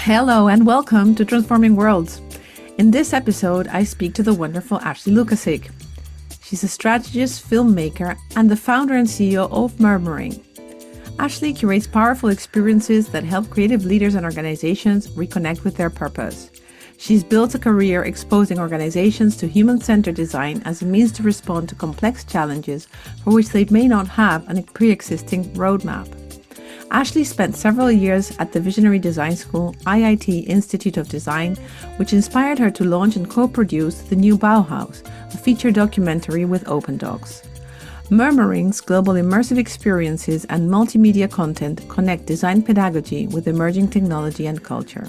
Hello and welcome to Transforming Worlds. In this episode, I speak to the wonderful Ashley Lukasik. She's a strategist, filmmaker, and the founder and CEO of Murmur Ring. Ashley curates powerful experiences that help creative leaders and organizations reconnect with their purpose. She's built a career exposing organizations to human-centered design as a means to respond to complex challenges for which they may not have a pre-existing roadmap. Ashley spent several years at the visionary design school IIT Institute of Design, which inspired her to launch and co-produce the new Bauhaus, a feature documentary with Opendox. Murmur Ring's global immersive experiences and multimedia content connect design pedagogy with emerging technology and culture.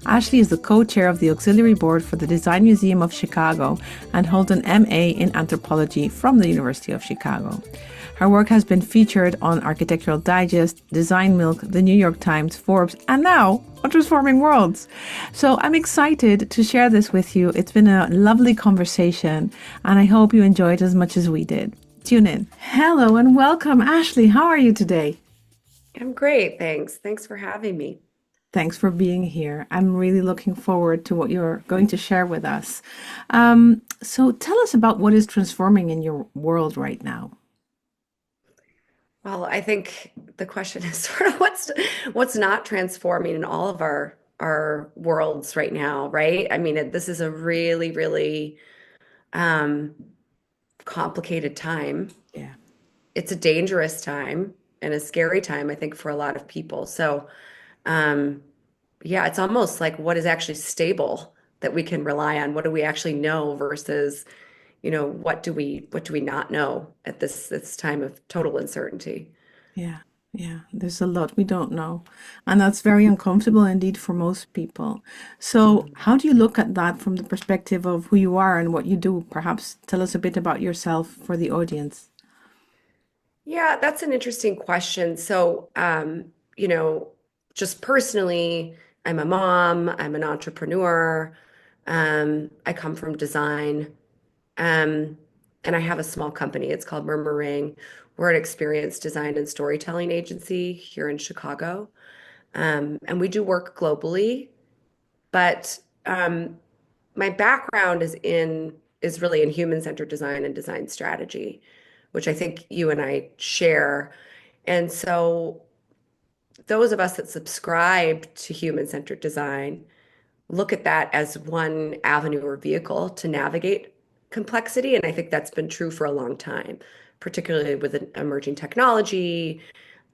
Ashley is the co-chair of the auxiliary board for the Design Museum of Chicago and holds an MA in Anthropology from the University of Chicago. Her work has been featured on Architectural Digest, Design Milk, the New York Times, Forbes, and now on Transforming Worlds. So I'm excited to share this with you. It's been a lovely conversation, and I hope you enjoy it as much as we did. Tune in. Hello and welcome, Ashley. How are you today? I'm great, thanks. Thanks for having me. Thanks for being here. I'm really looking forward to what you're going to share with us. So tell us about what is transforming in your world right now. Well, I think the question is sort of what's not transforming in all of our worlds right now, right? I mean, this is a really, really um, complicated time. Yeah. It's a dangerous time and a scary time, I think, for a lot of people. So, um, yeah, it's almost like what is actually stable that we can rely on? What do we actually know versus, what do we not know at this time of total uncertainty? Yeah, yeah, there's a lot we don't know. And that's very uncomfortable indeed for most people. So, Mhm. how do you look at that from the perspective of who you are and what you do? Perhaps tell us a bit about yourself for the audience. Yeah, that's an interesting question. So, you know, just personally, I'm a mom, I'm an entrepreneur, I come from design, um, and I have a small company. It's called Murmur Ring. We're an experience design and storytelling agency here in Chicago. And we do work globally, but my background is really in human-centered design and design strategy, which I think you and I share. And so those of us that subscribe to human-centered design look at that as one avenue or vehicle to navigate complexity. And I think that's been true for a long time, particularly with emerging technology,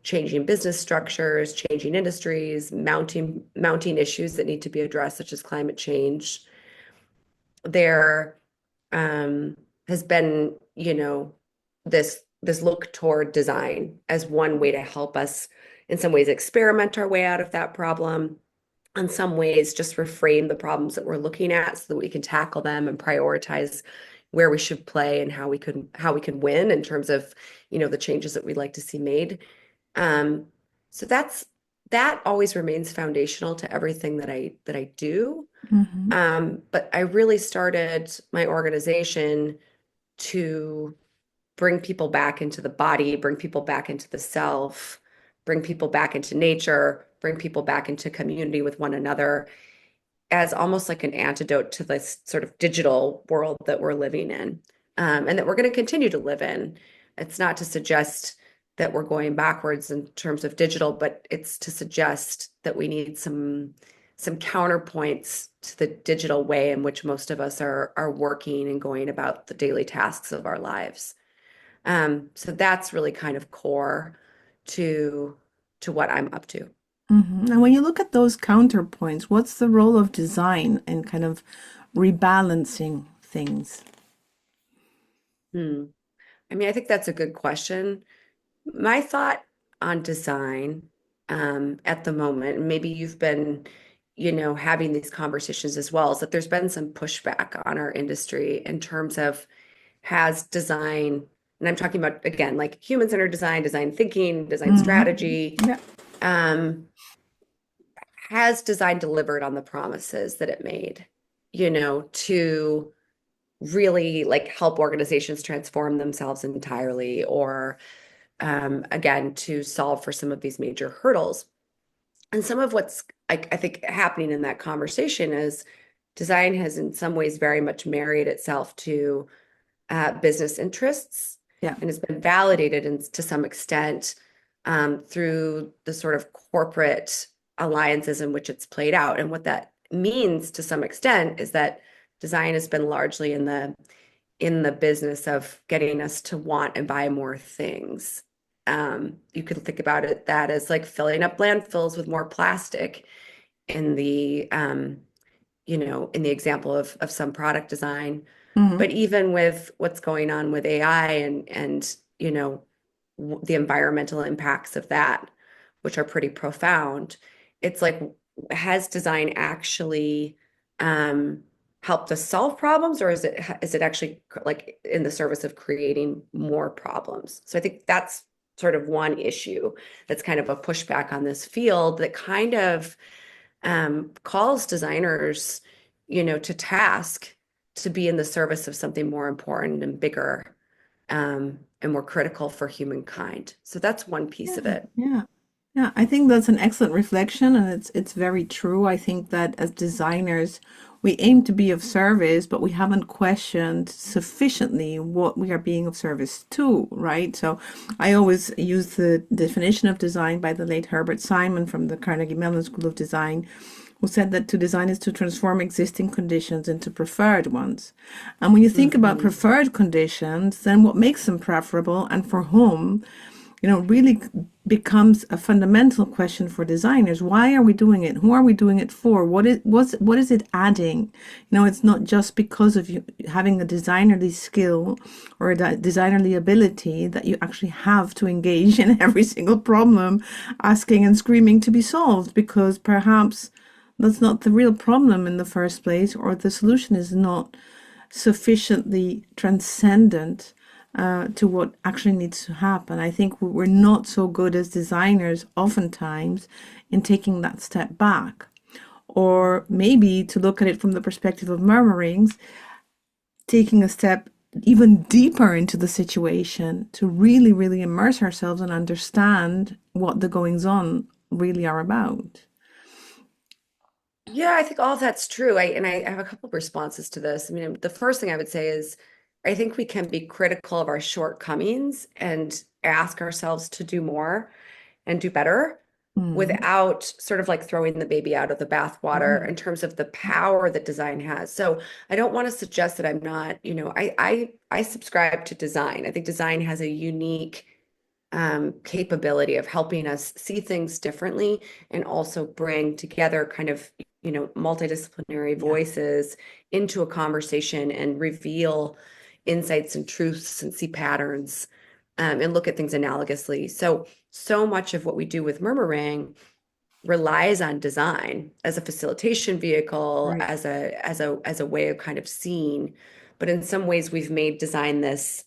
changing business structures, changing industries, mounting issues that need to be addressed, such as climate change. There um, has been, this look toward design as one way to help us, in some ways, experiment our way out of that problem. In some ways, just reframe the problems that we're looking at so that we can tackle them and prioritize where we should play and how we can win in terms of, the changes that we'd like to see made. Um, so that always remains foundational to everything that I do. Hmm. But I really started my organization to bring people back into the body, bring people back into the self, bring people back into nature, bring people back into community with one another as almost like an antidote to this sort of digital world that we're living in, and that we're going to continue to live in. It's not to suggest that we're going backwards in terms of digital, but it's to suggest that we need some counterpoints to the digital way in which most of us are working and going about the daily tasks of our lives. So that's really kind of core to to what I'm up to. And when you look at those counterpoints, what's the role of design in kind of rebalancing things? Hmm. I mean, I think that's a good question. My thought on design at the moment, and maybe you've been, having these conversations as well, is that there's been some pushback on our industry in terms of has design, and I'm talking about, again, like human-centered design, design thinking, design Hmm. strategy, Yeah. um, has design delivered on the promises that it made, to really like help organizations transform themselves entirely or again to solve for some of these major hurdles. And some of what's I think happening in that conversation is design has in some ways very much married itself to business interests Yeah. and has been validated to some extent through the sort of corporate alliances in which it's played out. And what that means to some extent is that design has been largely in the business of getting us to want and buy more things. You can think about it that as like filling up landfills with more plastic in the in the example of some product design. Hmm. But even with what's going on with AI and the environmental impacts of that, which are pretty profound, it's like, has design actually um, helped us solve problems, or is it actually like in the service of creating more problems? So I think that's sort of one issue that's kind of a pushback on this field that kind of calls designers, to task to be in the service of something more important and bigger, and more critical for humankind. So that's one piece of Yeah, it. yeah. Yeah, I think that's an excellent reflection, and it's very true. I think that as designers, we aim to be of service, but we haven't questioned sufficiently what we are being of service to, right? So I always use the definition of design by the late Herbert Simon from the Carnegie Mellon School of Design, who said that to design is to transform existing conditions into preferred ones. And when you think about Mhm. preferred conditions, then what makes them preferable and for whom, really becomes a fundamental question for designers. Why are we doing it? Who are we doing it for? What is it adding? It's not just because of you having a designerly skill or a designerly ability that you actually have to engage in every single problem, asking and screaming to be solved, because perhaps that's not the real problem in the first place, or the solution is not sufficiently transcendent to what actually needs to happen. I think we're not so good as designers oftentimes in taking that step back. Or maybe to look at it from the perspective of murmurings, taking a step even deeper into the situation to really, really immerse ourselves and understand what the goings on really are about. Yeah, I think all of that's true. I have a couple of responses to this. I mean, the first thing I would say is I think we can be critical of our shortcomings and ask ourselves to do more and do better Mm, without sort of like throwing the baby out of the bathwater right. in terms of the power that design has. So I don't want to suggest that I'm not, I subscribe to design. I think design has a unique capability of helping us see things differently and also bring together kind of, multidisciplinary Yeah. voices into a conversation and reveal insights and truths and see patterns, and look at things analogously. So much of what we do with Murmur Ring relies on design as a facilitation vehicle, Right. as a way of kind of seeing. But in some ways, we've made design this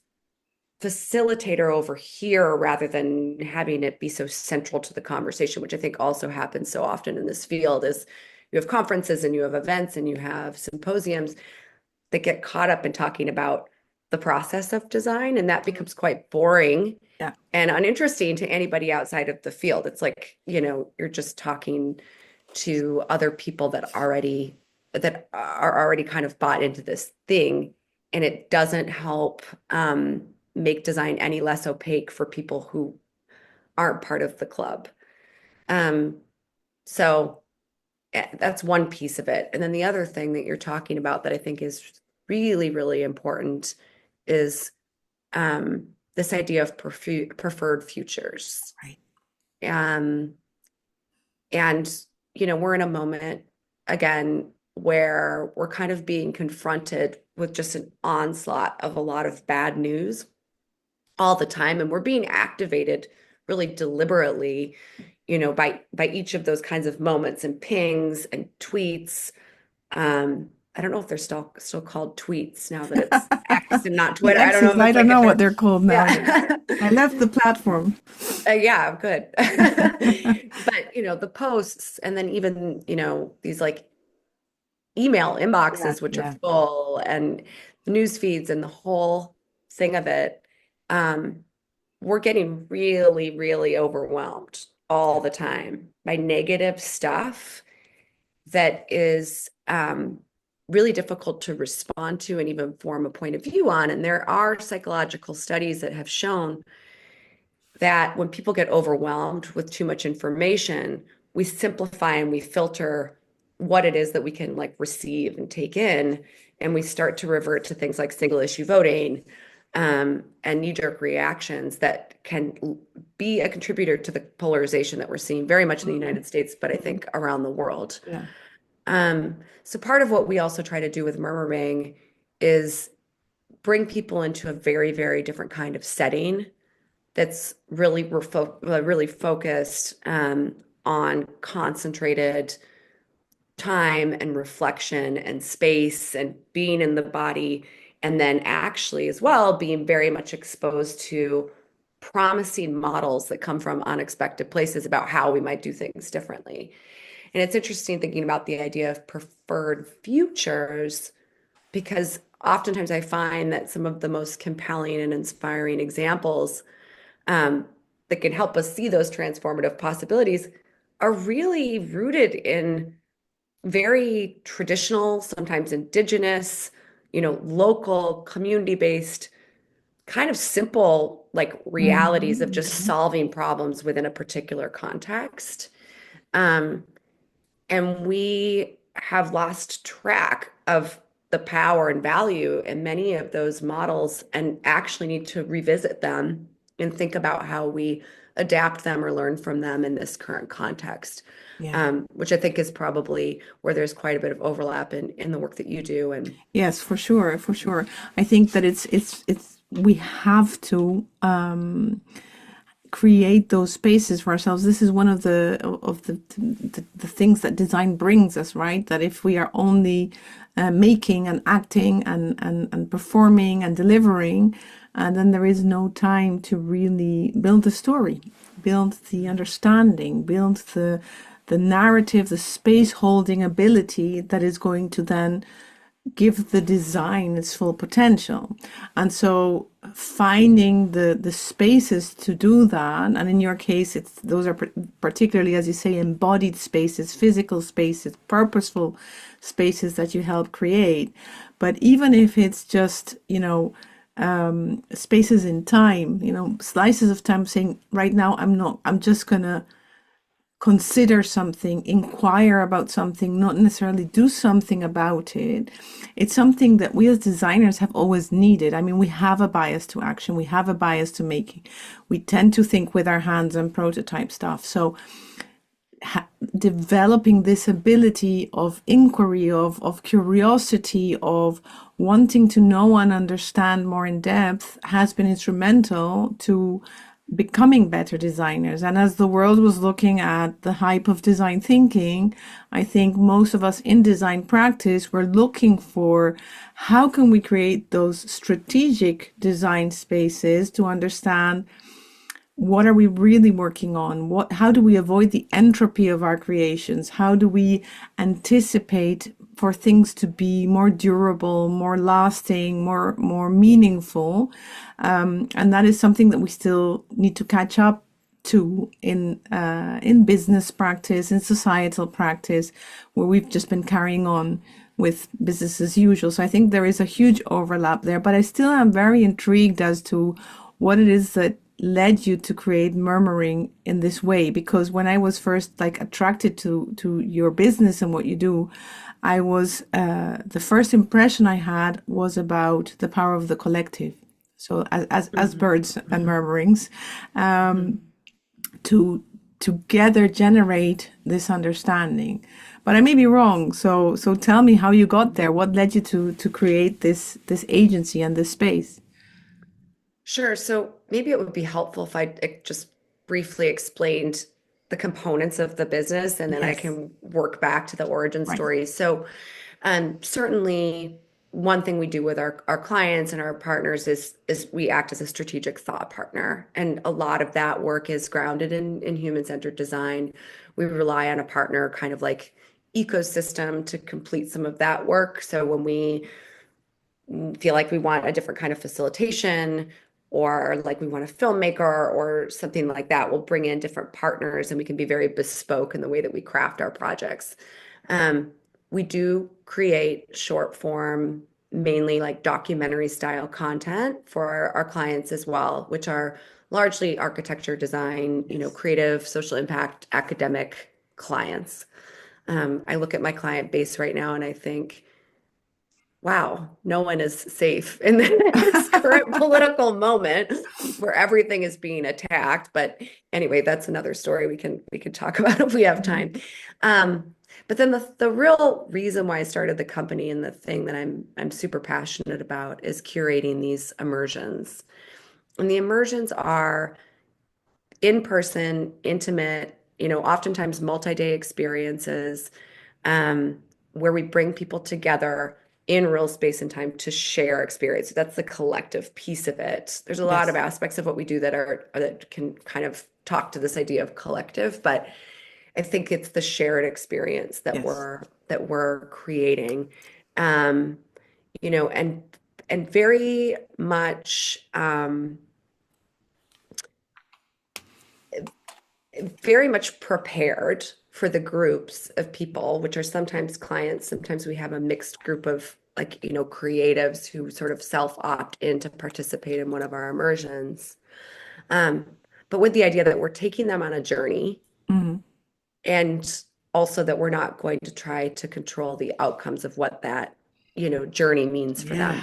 facilitator over here rather than having it be so central to the conversation, which I think also happens so often in this field is you have conferences and you have events and you have symposiums that get caught up in talking about the process of design, and that becomes quite boring Yeah. and uninteresting to anybody outside of the field. It's like, you're just talking to other people that are already kind of bought into this thing, and it doesn't help make design any less opaque for people who aren't part of the club. Um, so that's one piece of it. And then the other thing that you're talking about that I think is really, really important is this idea of preferred futures. Right. Um, and, we're in a moment again where we're kind of being confronted with just an onslaught of a lot of bad news all the time. And we're being activated really deliberately, by each of those kinds of moments and pings and tweets. I don't know if they're still called tweets now that it's X and not The Twitter. I don't know X's, if I it's don't like if know what they're, they're called nowadays. yeah. I left the platform. Yeah, good. But, the posts and then even, these like email Yeah, inboxes, which are yeah. full, and the news feeds and the whole thing of it, we're getting really, really overwhelmed. all the time by negative stuff that is really difficult to respond to and even form a point of view on. And there are psychological studies that have shown that when people get overwhelmed with too much information, we simplify and we filter what it is that we can like receive and take in, and we start to revert to things like single issue voting, and knee-jerk reactions that can be a contributor to the polarization that we're seeing very much in the United States, but I think around the world. Yeah. So part of what we also try to do with Murmur Ring is bring people into a very, very different kind of setting that's really focused on concentrated time and reflection and space and being in the body, and then actually as well being very much exposed to promising models that come from unexpected places about how we might do things differently. And it's interesting thinking about the idea of preferred futures, because oftentimes I find that some of the most compelling and inspiring examples that can help us see those transformative possibilities are really rooted in very traditional, sometimes indigenous, local, community-based, kind of simple, like realities of just Okay. solving problems within a particular context. Um, and we have lost track of the power and value in many of those models and actually need to revisit them and think about how we adapt them or learn from them in this current context, Yeah. which I think is probably where there's quite a bit of overlap in the work that you do. And Yes, for sure, for sure. I think that it's we have to create those spaces for ourselves. This is one of the things that design brings us, right? That if we are only making and acting and performing and delivering, then there is no time to really build the story, build the understanding, build the narrative, the space holding ability that is going to then give the design its full potential. And so finding the spaces to do that, and in your case it's those are particularly, as you say, embodied spaces, physical spaces, purposeful spaces that you help create. But even if it's just spaces in time, slices of time, saying right now I'm just gonna consider something, inquire about something, not necessarily do something about it. It's something that we as designers have always needed. I mean, we have a bias to action, we have a bias to making. We tend to think with our hands and prototype stuff. So developing this ability of inquiry, of curiosity, of wanting to know and understand more in depth has been instrumental to becoming better designers. And as the world was looking at the hype of design thinking, I think most of us in design practice were looking for how can we create those strategic design spaces to understand what are we really working on? How do we avoid the entropy of our creations? How do we anticipate for things to be more durable, more lasting, more meaningful? And that is something that we still need to catch up to in business practice, in societal practice, where we've just been carrying on with business as usual. So I think there is a huge overlap there, but I still am very intrigued as to what it is that led you to create Murmur Ring in this way. Because when I was first attracted to your business and what you do, I was the first impression I had was about the power of the collective. So as birds and murmurings, to together generate this understanding. But I may be wrong. So tell me how you got there. What led you to create this agency and this space? sure. So maybe it would be helpful if I just briefly explained the components of the business, and then I Yes. can work back to the origin Right. story. So, certainly one thing we do with our clients and our partners is we act as a strategic thought partner. And a lot of that work is grounded in human-centered design. We rely on a partner kind of like ecosystem to complete some of that work. So when we feel like we want a different kind of facilitation, or like we want a filmmaker or something like that. We'll bring in different partners and we can be very bespoke in the way that we craft our projects. Um, we do create short form, mainly like documentary style content for our clients as well, which are largely architecture, design, Yes. creative, social impact, academic clients. I look at my client base right now and I think, wow, no one is safe in this current political moment where everything is being attacked. But anyway, that's another story we can talk about if we have time. Mhm. But then the real reason why I started the company and the thing that I'm super passionate about is curating these immersions. And the immersions are in-person, intimate, oftentimes multi-day experiences, um, where we bring people together in real space and time to share experience. So that's the collective piece of it. There's a lot of Yes. aspects of what we do that can kind of talk to this idea of collective, but I think it's the shared experience that Yes. we're creating. Um, and very much prepared for the groups of people, which are sometimes clients. Sometimes we have a mixed group of like, creatives who sort of self-opt in to participate in one of our immersions. Um, but with the idea that we're taking them on a journey Hmm. and also that we're not going to try to control the outcomes of what that, journey means for Yeah. them.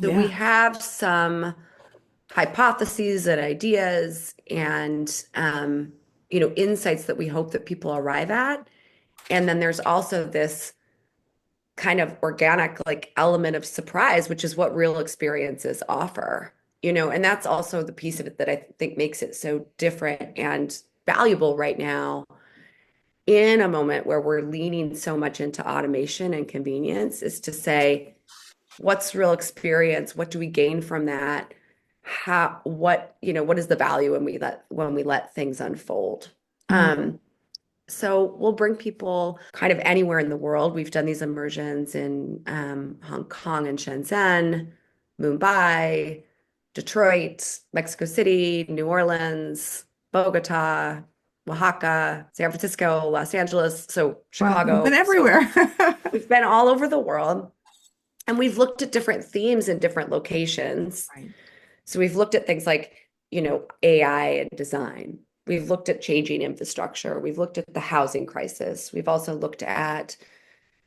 So we Yeah. have some hypotheses and ideas and insights that we hope that people arrive at. And then there's also this kind of organic like element of surprise, which is what real experiences offer. And that's also the piece of it that I think makes it so different and valuable right now in a moment where we're leaning so much into automation and convenience, is to say, what's real experience? What do we gain from that? What is the value when we let things unfold? Mm. Um, so we'll bring people kind of anywhere in the world. We've done these immersions in Hong Kong and Shenzhen, Mumbai, Detroit, Mexico City, New Orleans, Bogota, Oaxaca, San Francisco, Los Angeles, so Well, you've been Chicago. So everywhere. we've been all over the world. And we've looked at different themes in different locations. Right. So we've looked at things like, AI and design. We've looked at changing infrastructure. We've looked at the housing crisis. We've also looked at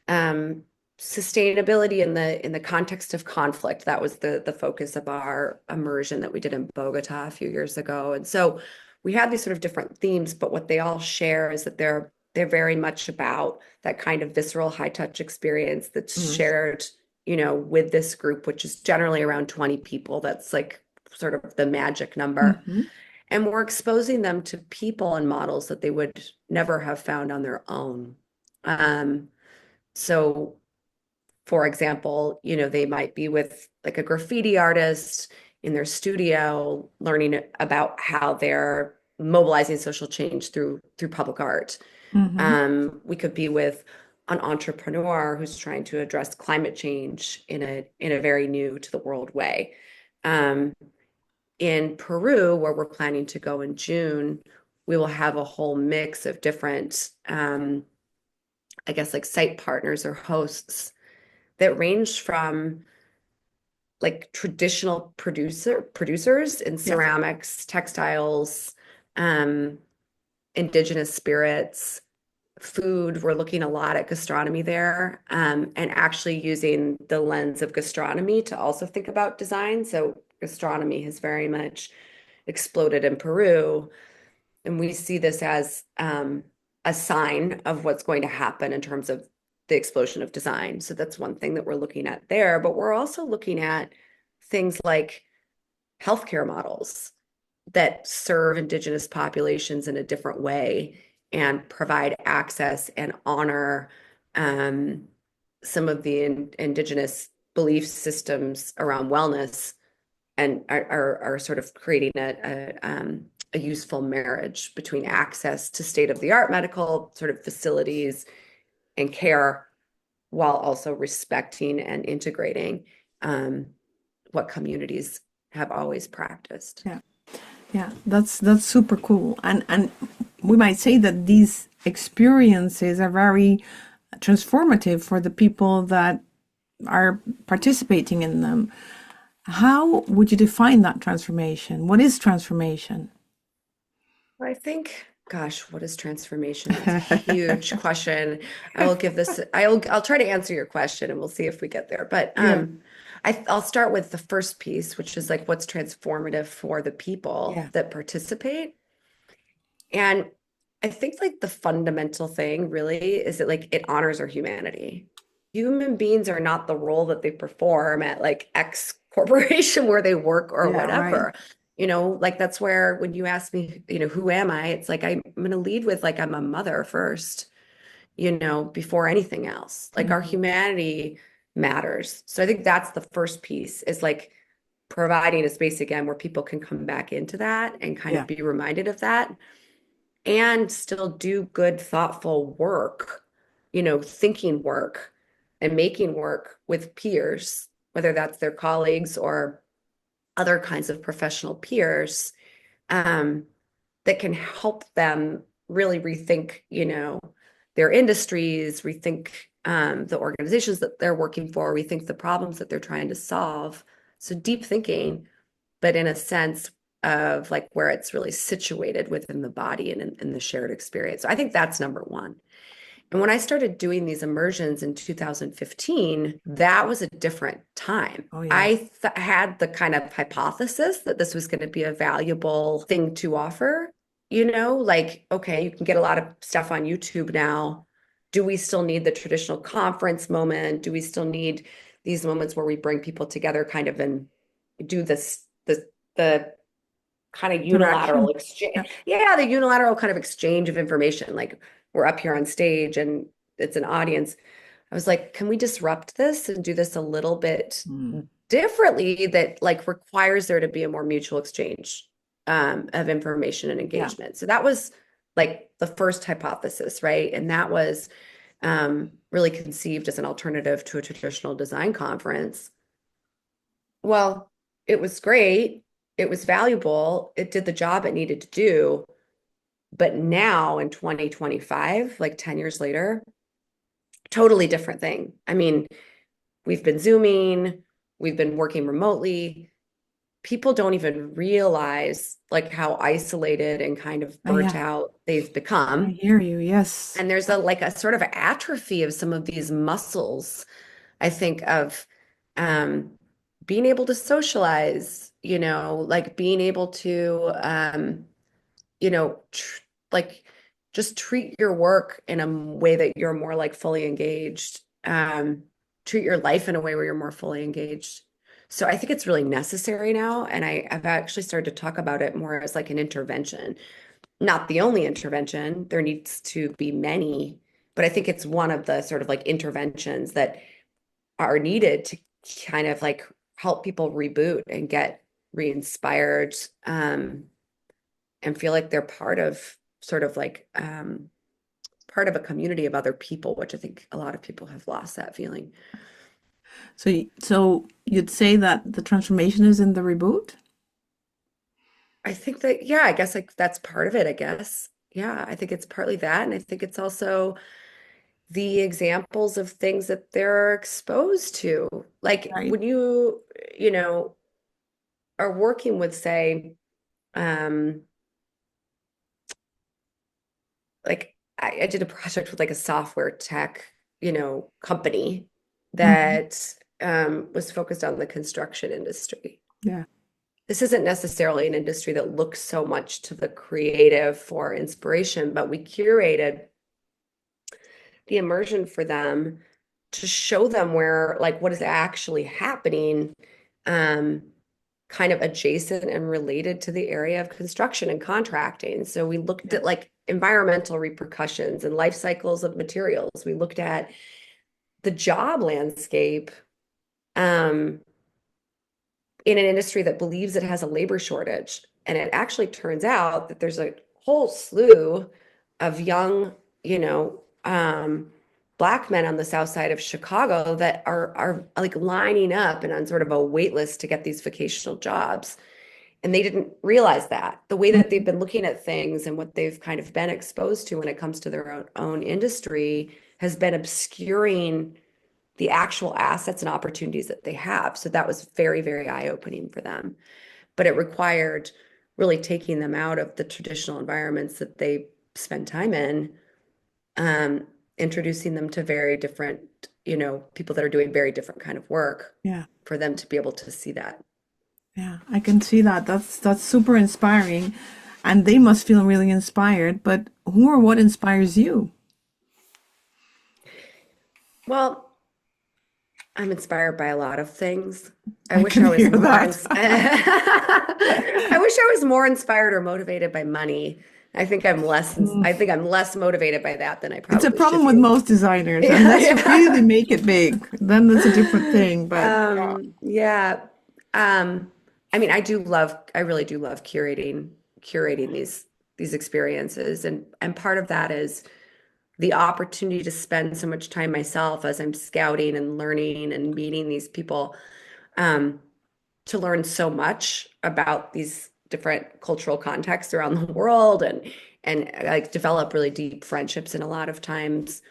um, sustainability in the context of conflict. That was the focus of our immersion that we did in Bogota a few years ago. And so we had these sort of different themes, but what they all share is that they're very much about that kind of visceral high touch experience that's Mm. shared, with this group, which is generally around 20 people. That's like sort of the magic number. Hmm. And we're exposing them to people and models that they would never have found on their own. So for example, they might be with like a graffiti artist in their studio, learning about how they're mobilizing social change through public art. Hmm. We could be with an entrepreneur who's trying to address climate change in a very new to the world way. Um, in Peru, where we're planning to go in June, we will have a whole mix of different, I guess, like site partners or hosts that range from like traditional producers in Yes. ceramics, textiles, um, indigenous spirits, food. We're looking a lot at gastronomy there, and actually using the lens of gastronomy to also think about design. So gastronomy has very much exploded in Peru, and we see this as a sign of what's going to happen in terms of the explosion of design. So that's one thing that we're looking at there. But we're also looking at things like healthcare models that serve indigenous populations in a different way and provide access and honor um, some of the indigenous belief systems around wellness, and are sort of creating a useful marriage between access to state-of-the-art medical sort of facilities and care while also respecting and integrating um, what communities have always practiced. Yeah. Yeah, that's super cool. And we might say that these experiences are very transformative for the people that are participating in them. How would you define that transformation? What is transformation? I think, gosh, what is transformation? That's a huge question. I'll try to answer your question and we'll see if we get there. But Yeah, I'll start with the first piece, which is like what's transformative for the people yeah, that participate. And I think like the fundamental thing really is that like it honors our humanity. Human beings are not the role that they perform at like X corporation where they work or yeah, right. whatever. Like that's where when you ask me, who am I? It's like I'm going to lead with like I'm a mother first, before anything else. Like our Mhm. humanity matters. So I think that's the first piece is like providing a space again where people can come back into that and kind Yeah, of be reminded of that and still do good, thoughtful work, thinking work and making work with peers, whether that's their colleagues or other kinds of professional peers, um, that can help them really rethink, their industries, rethink the organizations that they're working for, rethink the problems that they're trying to solve. So deep thinking, but in a sense of like where it's really situated within the body and in the shared experience. So I think that's number one. And when I started doing these immersions in 2015, that was a different time. oh yeah, I had the kind of hypothesis that this was going to be a valuable thing to offer, like, okay, you can get a lot of stuff on YouTube now. Do we still need the traditional conference moment? Do we still need these moments where we bring people together kind of and do the kind of unilateral interaction. Yeah, exchange. Yeah, the unilateral kind of exchange of information. Like we're up here on stage and it's an audience. I was like, can we disrupt this and do this a little bit mm, differently that like requires there to be a more mutual exchange of information and yeah. engagement. So that was like the first hypothesis, right? And that was really conceived as an alternative to a traditional design conference. Well, it was great. It was valuable. It did the job it needed to do. But now in 2025, like 10 years later, totally different thing. I mean, we've been Zooming, we've been working remotely. People don't even realize like how isolated and kind of burnt Yeah, out they've I become. hear you. Yes. And there's a like a sort of atrophy of some of these muscles, I think, of um, being able to socialize, like being able to, tr like just treat your work in a way that you're more like fully engaged, treat your life in a way where you're more fully engaged. So I think it's really necessary now. And I've actually started to talk about it more as like an intervention, not the only intervention. There needs to be many, but I think it's one of the sort of like interventions that are needed to kind of like help people reboot and get re-inspired, and feel like they're part of sort of like part of a community of other people, which I think a lot of people have lost that feeling. So you'd say that the transformation is in the reboot? I think that, yeah, I guess like that's part of it, I guess. Yeah, I think it's partly that. And I think it's also the examples of things that they're exposed to. Like Right. when you know, are working with, say, um, like I did a project with like a software tech, company Hmm. that was focused on the construction industry. Yeah. This isn't necessarily an industry that looks so much to the creative for inspiration, but we curated the immersion for them to show them where, like, what is actually happening, um, kind of adjacent and related to the area of construction and contracting. So we looked Yeah. at like environmental repercussions and life cycles of materials. We looked at the job landscape, um, in an industry that believes it has a labor shortage. And it actually turns out that there's a whole slew of young, you know, um, Black men on the south side of Chicago that are like lining up and on sort of a wait list to get these vocational jobs. And they didn't realize that the way that they've been looking at things and what they've kind of been exposed to when it comes to their own industry has been obscuring the actual assets and opportunities that they have. So that was very, very eye-opening for them. But it required really taking them out of the traditional environments that they spend time in, um, introducing them to very different, people that are doing very different kind of work Yeah. for them to be able to see that. Yeah, I can see that. That's super inspiring. And they must feel really inspired, but who or what inspires you? Well, I'm inspired by a lot of things. I I wish can I was hear more that. I wish I was more inspired or motivated by money. Mm. I think I'm less motivated by that than I It's a probably should problem with be. most designers, Yeah, unless you really yeah. make it big, then that's a different thing. But yeah. Yeah. Um, I mean, I really do love curating these experiences. And part of that is the opportunity to spend so much time myself as I'm scouting and learning and meeting these people, um, to learn so much about these different cultural contexts around the world and like develop really deep friendships. And a lot of times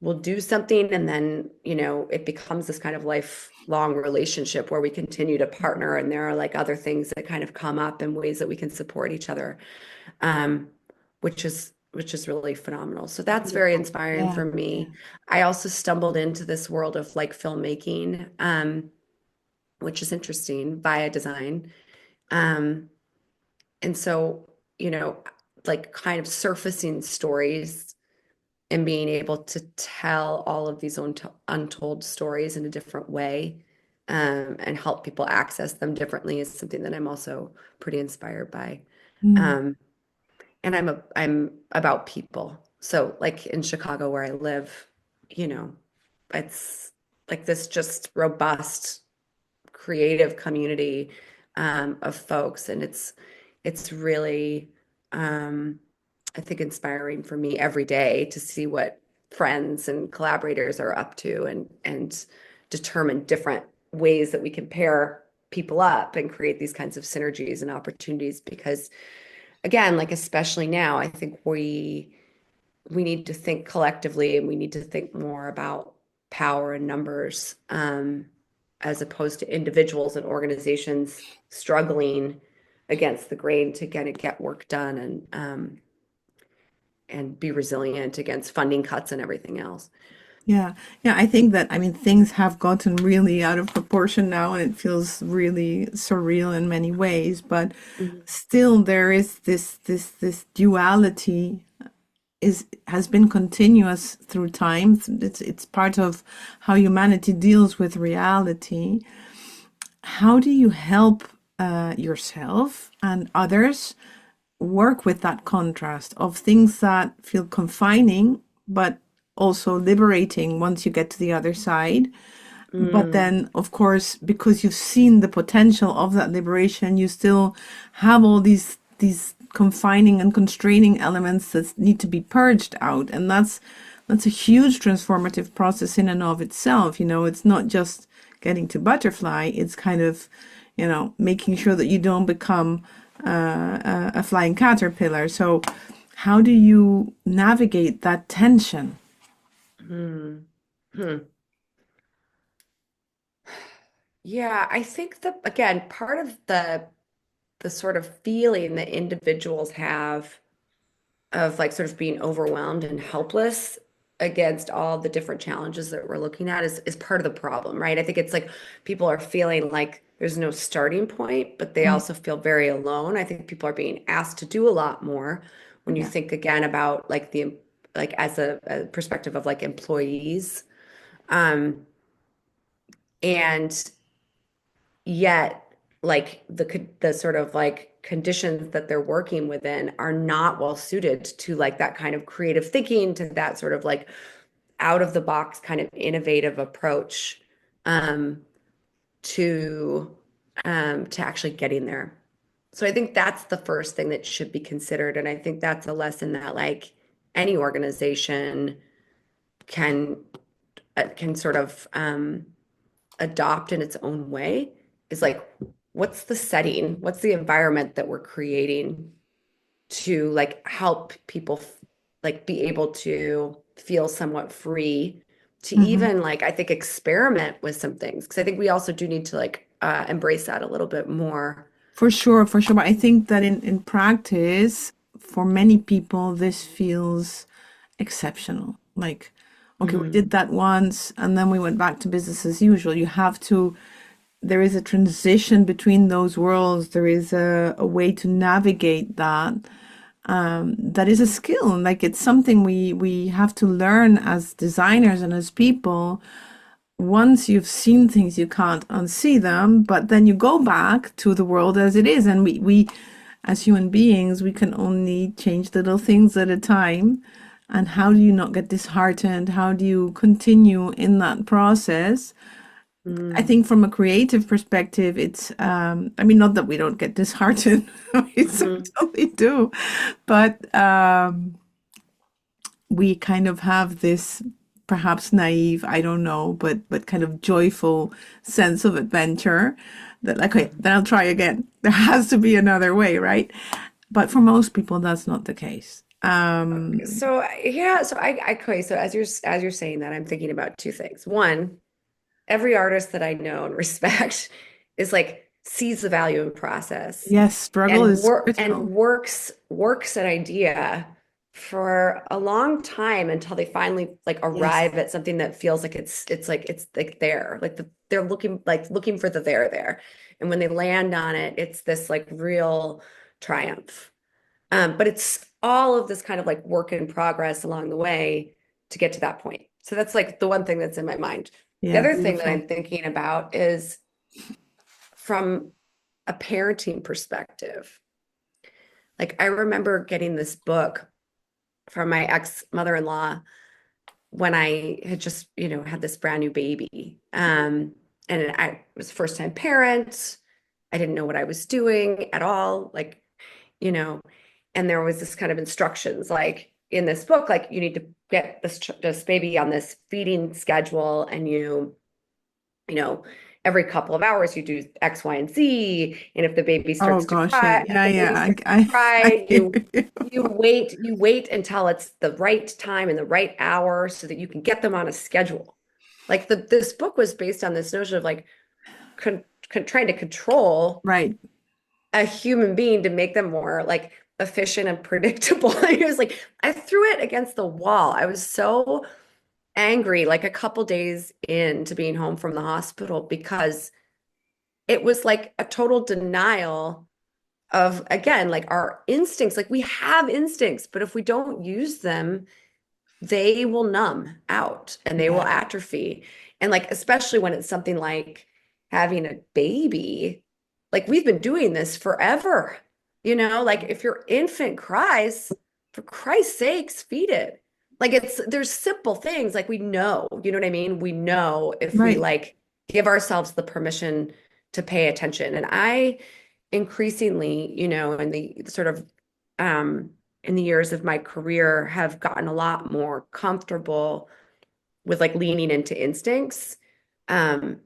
we'll do something and then, it becomes this kind of lifelong relationship where we continue to partner and there are like other things that kind of come up in ways that we can support each other, um, which is really phenomenal. So that's very Beautiful. inspiring Yeah, for yeah. me. I also stumbled into this world of like filmmaking, which is interesting via design. Um, and so, you know, like kind of surfacing stories and being able to tell all of these untold stories in a different way, and help people access them differently is something that I'm also pretty inspired by. Mm. Um, and I'm about people. So like in Chicago where I live, you know, it's like this just robust creative community, of folks, and it's really, um, I think, inspiring for me every day to see what friends and collaborators are up to, and determine different ways that we can pair people up and create these kinds of synergies and opportunities. Because again, like especially now, I think we need to think collectively and we need to think more about power and numbers, as opposed to individuals and organizations struggling against the grain to kind of get work done, and be resilient against funding cuts and everything else. Yeah, yeah, I think that, I mean, things have gotten really out of proportion now, and it feels really surreal in many ways, but Mhm. still there is this duality has been continuous through time. It's part of how humanity deals with reality. How do you help yourself and others work with that contrast of things that feel confining, but also liberating once you get to the other side? But Mm, then, of course, because you've seen the potential of that liberation, you still have all these confining and constraining elements that need to be purged out, and that's a huge transformative process in and of itself. It's not just getting to butterfly; it's kind of, making sure that you don't become a flying caterpillar. So, how do you navigate that tension? hmm, hmm. Yeah, I think that again, part of the sort of feeling that individuals have of like sort of being overwhelmed and helpless against all the different challenges that we're looking at is part of the problem, right? I think it's like people are feeling like there's no starting point, but they Mm. also feel very alone. I think people are being asked to do a lot more when you Yeah. think again about like like as a perspective of like employees. Um, and yet like the sort of like conditions that they're working within are not well suited to like that kind of creative thinking, to that sort of like out of the box kind of innovative approach, um to to actually getting there. So I think that's the first thing that should be considered, and I think that's a lesson that like any organization can sort of adopt in its own way is like, what's the setting? What's the environment that we're creating to like help people like be able to feel somewhat free to Mhm. even like I think experiment with some things because I think we also do need to like embrace that a little bit more. For sure, for sure. But I think that in practice, for many people, this feels exceptional. Like, okay, we did Mm, that once and then we went back to business as usual. You have to, there is a transition between those worlds. There is a way to navigate that. That is a skill. Like it's something we have to learn as designers and as people. Once you've seen things, you can't unsee them, but then you go back to the world as it is. And we as human beings, we can only change little things at a time. And how do you not get disheartened? How do you continue in that process? I mm, think from a creative perspective, it's, I mean, not that we don't get disheartened, we mhm, certainly do, but we kind of have this perhaps naive, I don't know, but kind of joyful sense of adventure that like, okay, mhm. then I'll try again. There has to be another way, right? But for most people, that's not the case. So yeah, so okay, so as you're saying that, I'm thinking about two things. One, every artist that I know and respect is like sees the value in process Yes, struggle and is work and critical. works an idea for a long time until they finally like Yes. arrive at something that feels like it's like there like they're looking for the there and when they land on it it's this like real triumph. But it's all of this kind of like work in progress along the way to get to that point. So that's like the one thing that's in my mind. The Yeah, other thing that beautiful. I'm thinking about is from a parenting perspective. Like I remember getting this book from my ex-mother-in-law when I had just, had this brand new baby. And I was first time parent. I didn't know what I was doing at all. Like, you know, and there was this kind of instructions like in this book, like you need to get this baby on this feeding schedule and you know, every couple of hours you do X, Y, and Z. And if the baby Oh starts to gosh, yeah, cry, if yeah, the baby yeah. starts to I cry, hear you you. you wait until it's the right time and the right hour so that you can get them on a schedule. Like this book was based on this notion of like trying to control Right. a human being to make them more like efficient and predictable. It was like I threw it against the wall. I was so angry like a couple days into being home from the hospital because it was like a total denial of again like our instincts. Like we have instincts, but if we don't use them they will numb out and they will Yeah. atrophy. And like, especially when it's something like having a baby, like we've been doing this forever. Like if your infant cries, for Christ's sakes, feed it. Like there's simple things like we know, you know what I mean? We know if we Right. like give ourselves the permission to pay attention. And I increasingly, in the sort of in the years of my career have gotten a lot more comfortable with like leaning into instincts. Um,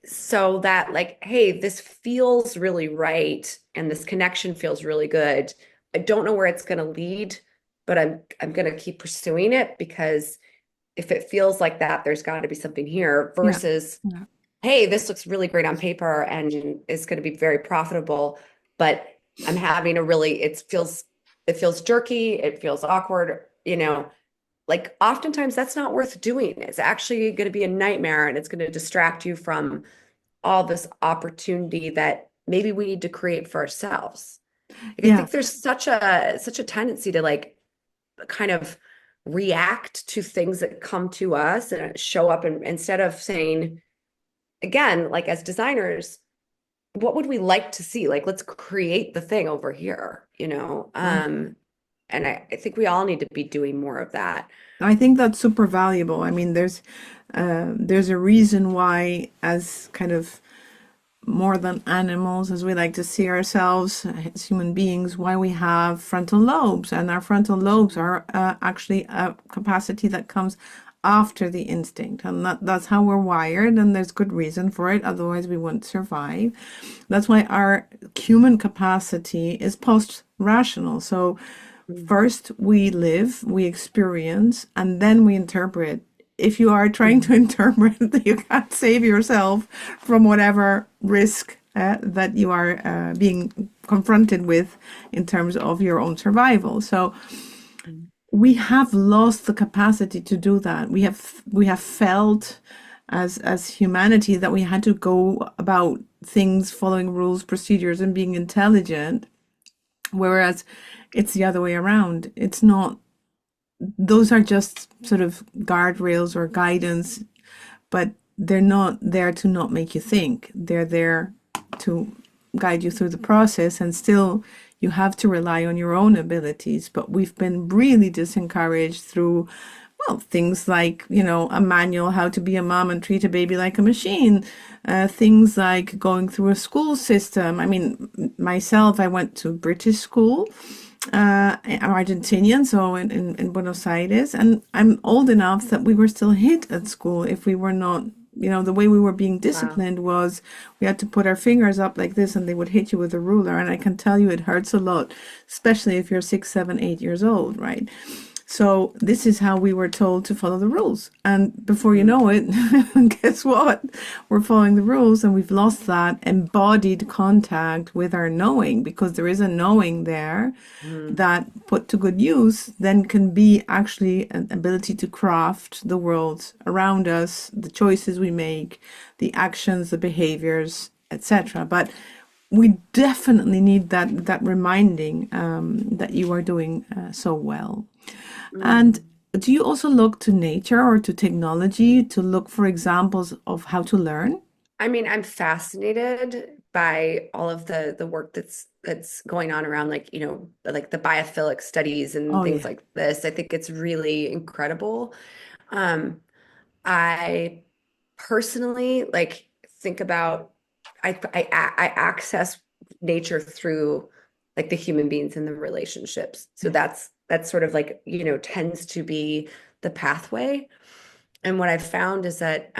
so that like, hey, this feels really right and this connection feels really good. I don't know where it's going to lead, but I'm going to keep pursuing it because if it feels like that, there's got to be something here Yeah. versus, Yeah. hey, this looks really great on paper and is going to be very profitable, but I'm having a really, it feels jerky, it feels awkward, like oftentimes that's not worth doing. It's actually going to be a nightmare and it's going to distract you from all this opportunity that maybe we need to create for ourselves. Like I Yeah. think there's such a tendency to like kind of react to things that come to us and show up and instead of saying, again, like as designers, what would we like to see? Like, let's create the thing over here, Right. And I think we all need to be doing more of that. I think that's super valuable. I mean, there's a reason why, as kind of more than animals, as we like to see ourselves as human beings, why we have frontal lobes, and our frontal lobes are actually a capacity that comes after the instinct, and that's how we're wired, and there's good reason for it, otherwise we wouldn't survive. That's why our human capacity is post-rational. So first we live, we experience, and then we interpret. If you are trying to interpret, you can't save yourself from whatever risk that you are being confronted with in terms of your own survival. So we have lost the capacity to do that. We have felt as humanity that we had to go about things following rules, procedures, and being intelligent, whereas it's the other way around. It's not. Those are just sort of guardrails or guidance, but they're not there to not make you think. They're there to guide you through the process, and still you have to rely on your own abilities. But we've been really disencouraged through, well, things like, a manual how to be a mom and treat a baby like a machine, things like going through a school system. I mean, myself, I went to British school. I'm Argentinian, so in Buenos Aires, and I'm old enough that we were still hit at school if we were not, the way we were being Wow. disciplined was we had to put our fingers up like this and they would hit you with a ruler. And I can tell you it hurts a lot, especially if you're 6, 7, 8 years old, right? So this is how we were told to follow the rules. And before you know it, guess what? We're following the rules, and we've lost that embodied contact with our knowing, because there is a knowing there Mm-hmm. that, put to good use, then can be actually an ability to craft the world around us, the choices we make, the actions, the behaviors, etc. But we definitely need that reminding that you are doing so well. And do you also look to nature or to technology to look for examples of how to learn? I mean, I'm fascinated by all of the work that's going on around, like, like the biophilic studies and Oh, things yeah. like this. I think it's really incredible. Um, I personally like think about I access nature through like the human beings and the relationships. So Yes. that's sort of like, tends to be the pathway. And what I've found is that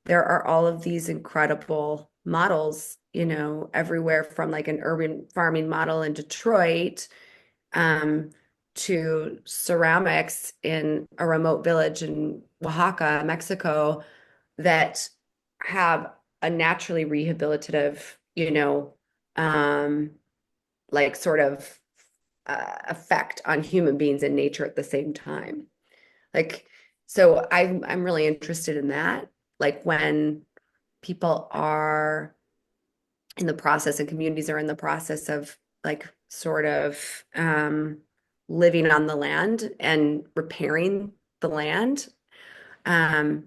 there are all of these incredible models, everywhere from like an urban farming model in Detroit, um, to ceramics in a remote village in Oaxaca, Mexico, that have a naturally rehabilitative, um, like sort of effect on human beings and nature at the same time. Like, so I'm really interested in that. Like when people are in the process and communities are in the process of like sort of living on the land and repairing the land. Um,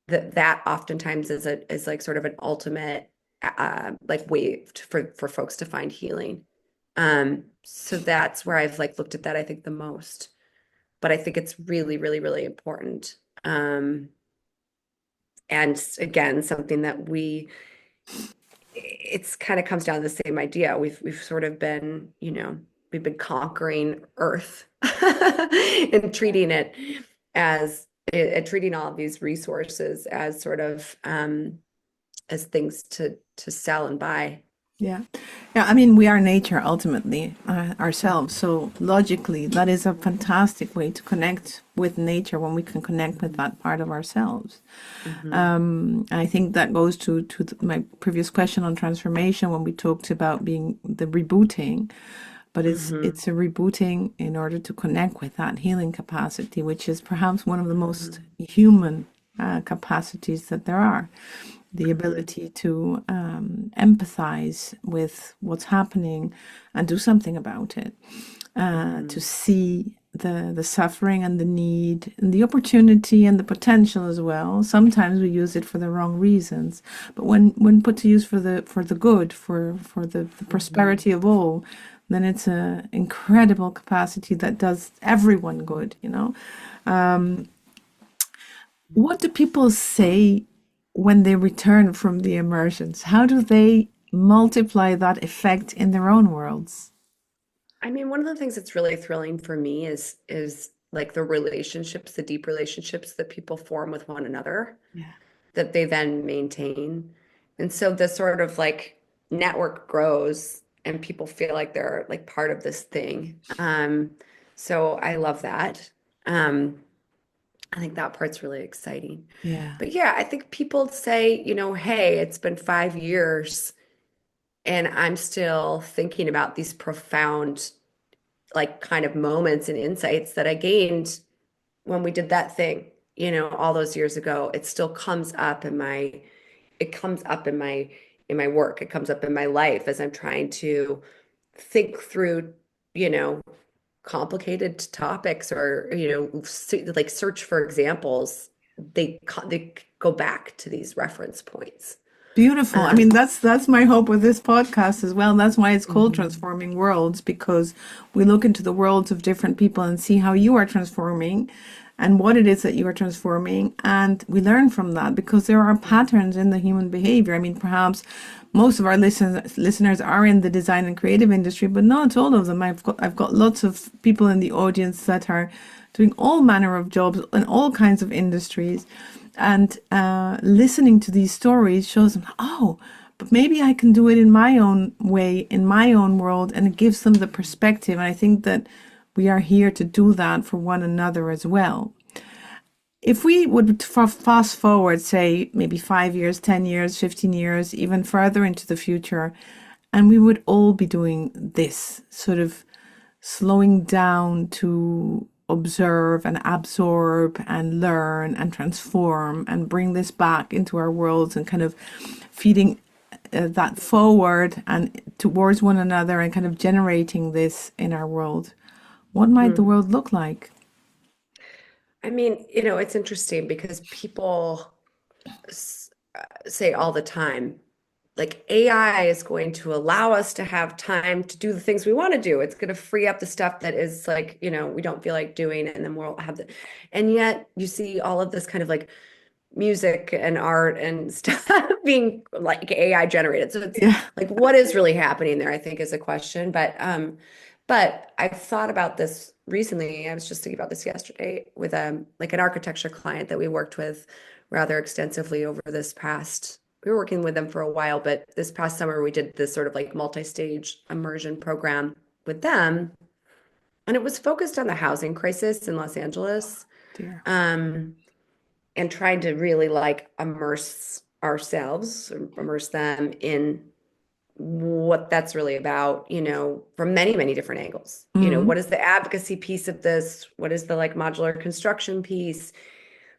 that oftentimes is like sort of an ultimate like way for folks to find healing. So that's where I've like looked at that, I think, the most. But I think it's really, really, really important. And again, something that it's kind of comes down to the same idea. We've sort of been, we've been conquering Earth and treating it as and treating all of these resources as sort of as things to sell and buy. Yeah. Yeah. I mean, we are nature ultimately ourselves. So logically, that is a fantastic way to connect with nature when we can connect with that part of ourselves. Mm-hmm. And I think that goes to my previous question on transformation when we talked about being the rebooting, but Mm-hmm. it's a rebooting in order to connect with that healing capacity, which is perhaps one of the most human capacities that there are. The Mm-hmm. ability to empathize with what's happening and do something about it, to Mm-hmm. see the suffering and the need and the opportunity and the potential as well. Sometimes we use it for the wrong reasons, but when put to use for the good, for the Mm-hmm. prosperity of all, then it's an incredible capacity that does everyone good. What do people say when they return from the immersions? How do they multiply that effect in their own worlds? I mean, one of the things that's really thrilling for me is like the relationships, the deep relationships that people form with one another Yeah. that they then maintain. And so the sort of like network grows and people feel like they're like part of this thing. So I love that. Um, I think that part's really exciting. Yeah. But yeah, I think people say, hey, it's been 5 years and I'm still thinking about these profound, like kind of moments and insights that I gained when we did that thing, all those years ago. It still comes up it comes up in my work. It comes up in my life as I'm trying to think through, you know, complicated topics or, like search for examples. They go back to these reference points. Beautiful. I mean, Um, that's my hope with this podcast as well. That's why it's called mhm, Transforming Worlds, because we look into the worlds of different people and see how you are transforming and what it is that you are transforming. And we learn from that because there are patterns in the human behavior. I mean, perhaps most of our listeners are in the design and creative industry, but not all of them. I've got lots of people in the audience that are doing all manner of jobs in all kinds of industries. And listening to these stories shows them, oh, but maybe I can do it in my own way, in my own world, and it gives them the perspective. And I think that we are here to do that for one another as well. If we would fast forward, say, maybe 5 years, 10 years, 15 years, even further into the future, and we would all be doing this, sort of slowing down to observe and absorb and learn and transform and bring this back into our worlds and kind of feeding that forward and towards one another and kind of generating this in our world. What might the mhm. world look like? I mean, it's interesting because people say all the time, like AI is going to allow us to have time to do the things we want to do. It's going to free up the stuff that is like, we don't feel like doing, and then we'll have the, and yet you see all of this kind of like music and art and stuff being like AI generated. So it's Yeah, like, what is really happening there, I think is a question. But I've thought about this recently. I was just thinking about this yesterday with like an architecture client that we worked with rather extensively over this past. We were working with them for a while, but this past summer we did this sort of like multi-stage immersion program with them, and it was focused on the housing crisis in Los Angeles. dear. Um, and trying to really like immerse ourselves, immerse them in what that's really about, from many, many different angles. Mm-hmm. What is the advocacy piece of this? What is the like modular construction piece?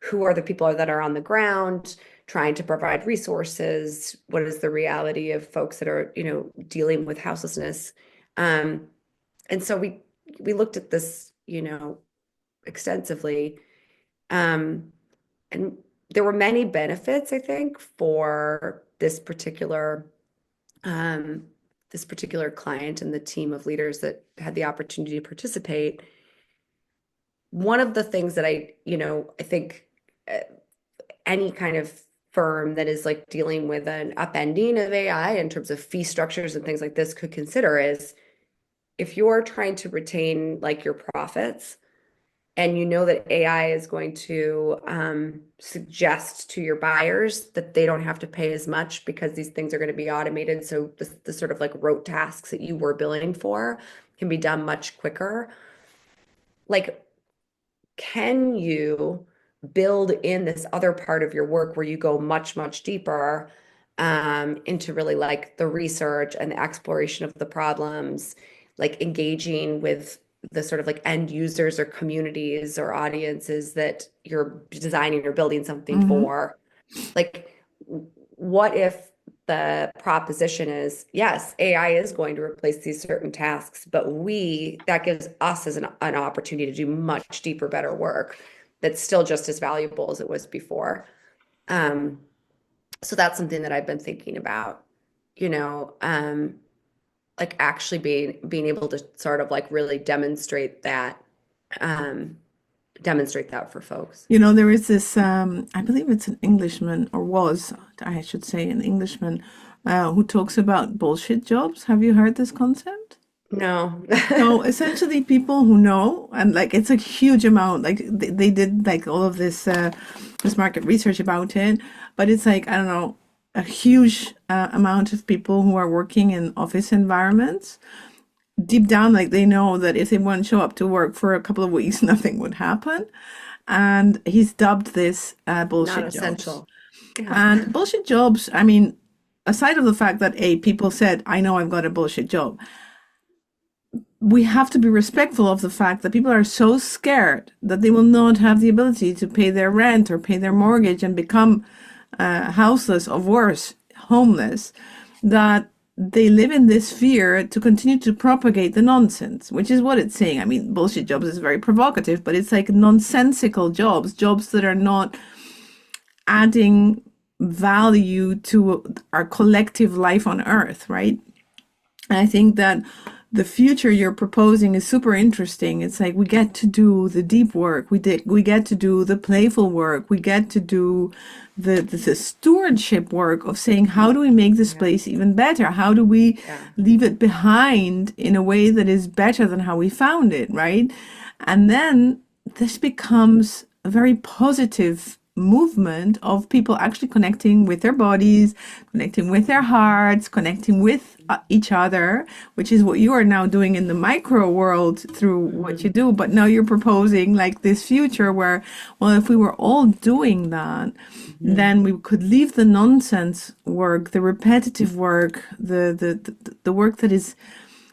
Who are the people that are on the ground trying to provide resources? What is the reality of folks that are, dealing with houselessness? Um, and so we looked at this, extensively. Um, and there were many benefits, I think, for um, this particular client and the team of leaders that had the opportunity to participate. One of the things that I think uh, any kind of firm that is like dealing with an upending of AI in terms of fee structures and things like this could consider is if you're trying to retain like your profits, and you know that AI is going to suggest to your buyers that they don't have to pay as much because these things are going to be automated. So the sort of like rote tasks that you were billing for can be done much quicker. Like, can you build in this other part of your work where you go much, much deeper into really like the research and the exploration of the problems, like engaging with the sort of like end users or communities or audiences that you're designing or building something Mm-hmm. for? Like, what if the proposition is, yes, AI is going to replace these certain tasks, but that gives us as an opportunity to do much deeper, better work that's still just as valuable as it was before. Um, so that's something that I've been thinking about, you know, um, like actually being able to sort of like really um, demonstrate that for folks. You know, there is this, I believe it's an Englishman, or was, I should say, an Englishman, who talks about bullshit jobs. Have you heard this concept? No. So essentially, people who know, and like it's a huge amount. Like they did like all of this market research about it, but it's like I don't know, a huge amount of people who are working in office environments. Deep down, like they know that if they won't show up to work for a couple of weeks, nothing would happen. And he's dubbed this Not bullshit jobs. essential. Yeah. And bullshit jobs, I mean, aside of the fact that people said, I know I've got a bullshit job, we have to be respectful of the fact that people are so scared that they will not have the ability to pay their rent or pay their mortgage and become houseless or worse, homeless, that they live in this fear to continue to propagate the nonsense, which is what it's saying. I mean, bullshit jobs is very provocative, but it's like nonsensical jobs, jobs that are not adding value to our collective life on earth, right? And I think that the future you're proposing is super interesting. It's like we get to do the deep work, we get to do the playful work, we get to do the stewardship work of saying how do we make this Yeah. place even better? How do we Yeah. leave it behind in a way that is better than how we found it, right? And then this becomes a very positive movement of people actually connecting with their bodies, connecting with their hearts, connecting with each other, which is what you are now doing in the micro world through what Hmm. you do. But now you're proposing like this future where, well, if we were all doing that, Hmm. then we could leave the nonsense work, the repetitive work, the work that is,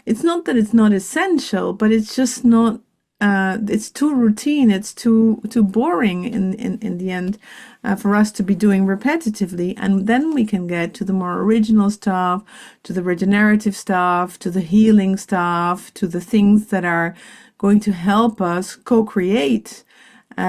it's not that it's not essential, but it's just not it's too routine, it's too boring in the end for us to be doing repetitively. And then we can get to the more original stuff, to the regenerative stuff, to the healing stuff, to the things that are going to help us co-create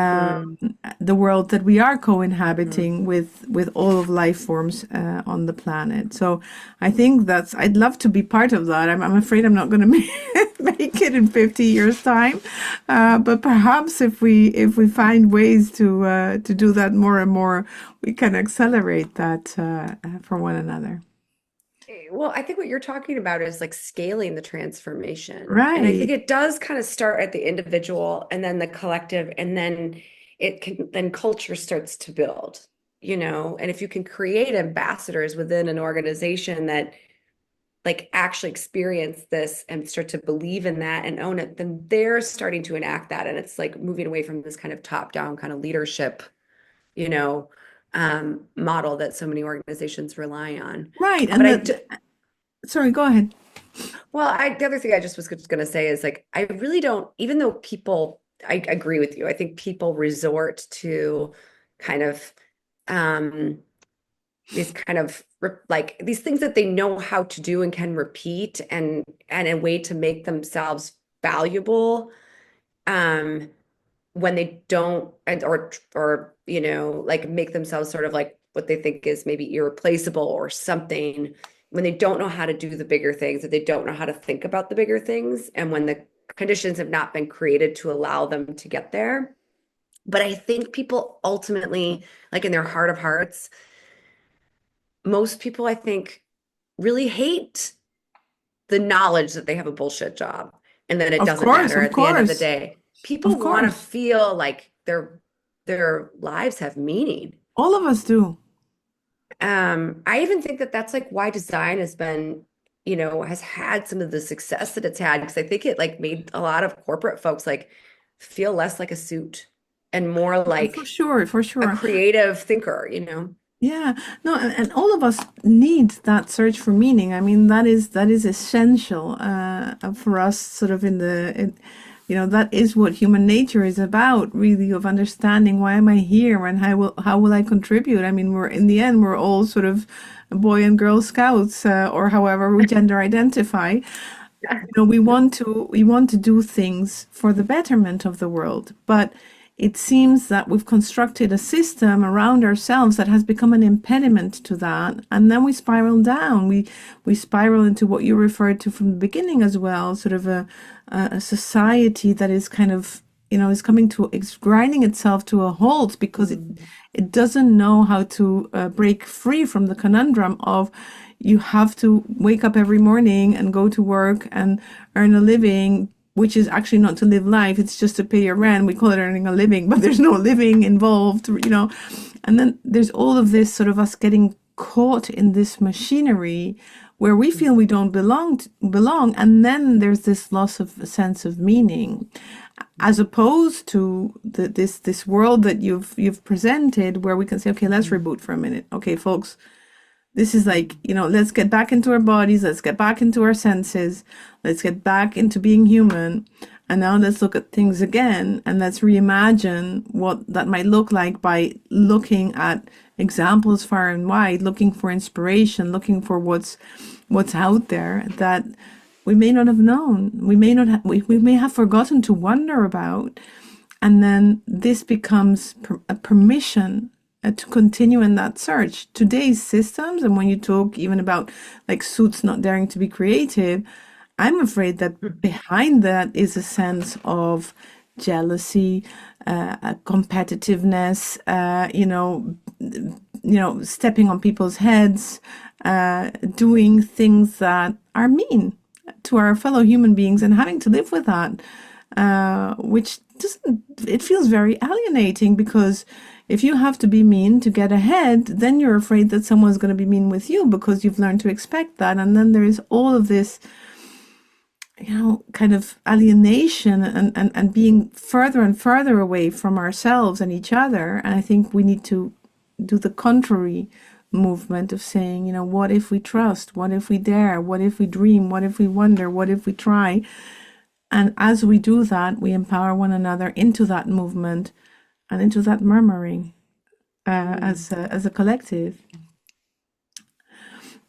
Hmm. the world that we are Hmm. co-inhabiting with all of life forms on the planet. So I think that's I'd love to be part of that. I'm afraid I'm not going to make it in 50 years time, but perhaps if we find ways to do that more and more, we can accelerate that for one another. Well, I think what you're talking about is like scaling the transformation. And I think Right. it does kind of start at the individual and then the collective, and then then culture starts to build, and if you can create ambassadors within an organization that like actually experience this and start to believe in that and own it, then they're starting to enact that. And it's like moving away from this kind of top-down kind of leadership, you know, model that so many organizations rely on. Right. But And I that, do, sorry, go ahead. well, the other thing I just was going to say is like, I really don't, even though people, I agree with you. I think people resort to kind of um, these kind of like these things that they know how to do and can repeat and a way to make themselves valuable um, when they don't and or like make themselves sort of like what they think is maybe irreplaceable or something when they don't know how to do the bigger things, that they don't know how to think about the bigger things, and when the conditions have not been created to allow them to get there. But I think people ultimately, like in their heart of hearts, most people I think really hate the knowledge that they have a bullshit job and that it Of doesn't course, matter of at the end of the course, day. of People want to course. feel like their lives have meaning. All of us do. I even think that that's like why design has been, has had some of the success that it's had, because I think it like made a lot of corporate folks like feel less like a suit and more For like sure, for a sure. creative thinker. Yeah, no, and all of us need that search for meaning. I mean, that is essential for us, sort of that is what human nature is about, really, of understanding why am I here and how will I contribute. I mean, we're in the end, we're all sort of boy and girl scouts, or however we gender identify. We want to do things for the betterment of the world, but it seems that we've constructed a system around ourselves that has become an impediment to that, and then we spiral down. We spiral into what you referred to from the beginning as well, sort of a society that is kind of is coming to, it's grinding itself to a halt because it doesn't know how to break free from the conundrum of you have to wake up every morning and go to work and earn a living, which is actually not to live life. It's just to pay your rent. We call it earning a living, but there's no living involved, And then there's all of this sort of us getting caught in this machinery where we feel we don't belong, and then there's this loss of a sense of meaning, as opposed to this world that you've presented, where we can say, okay, let's reboot for a minute. Okay, folks, this is like, let's get back into our bodies, let's get back into our senses, let's get back into being human. And now let's look at things again, and let's reimagine what that might look like by looking at examples far and wide, looking for inspiration, looking for what's out there that we may not have known, we may have forgotten to wonder about. And then this becomes a permission to continue in that search. Today's systems, and when you talk even about like Suits not daring to be creative, I'm afraid that behind that is a sense of jealousy, competitiveness, stepping on people's heads, doing things that are mean to our fellow human beings, and having to live with that, which it feels very alienating, because if you have to be mean to get ahead, then you're afraid that someone's going to be mean with you because you've learned to expect that. And then there is all of this kind of alienation and being further and further away from ourselves and each other. And I think we need to do the contrary movement of saying, what if we trust? What if we dare? What if we dream? What if we wonder? What if we try? And as we do that, we empower one another into that movement and into that murmuring as a collective.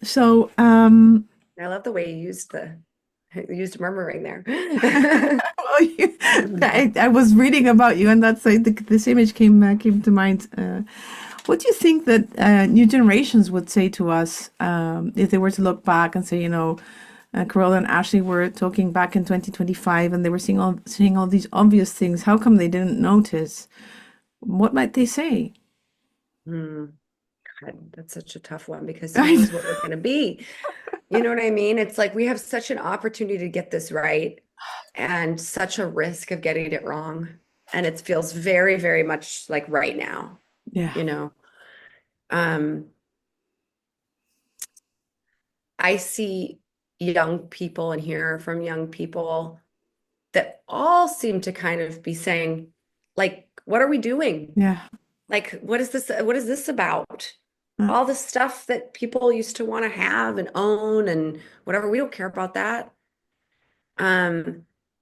So I love the way you used Murmur Ring there. I was reading about you, and that's like this image came to mind. What do you think that new generations would say to us if they were to look back and say, Carol and Ashley were talking back in 2025, and they were seeing all these obvious things. How come they didn't notice? What might they say? God, that's such a tough one, because who knows what we're going to be? You know what I mean? It's like we have such an opportunity to get this right and such a risk of getting it wrong. And it feels very, very much like right now. Yeah. I see young people and hear from young people that all seem to kind of be saying, like, what are we doing? Yeah. Like, what is this about? All the stuff that people used to want to have and own and whatever, we don't care about that.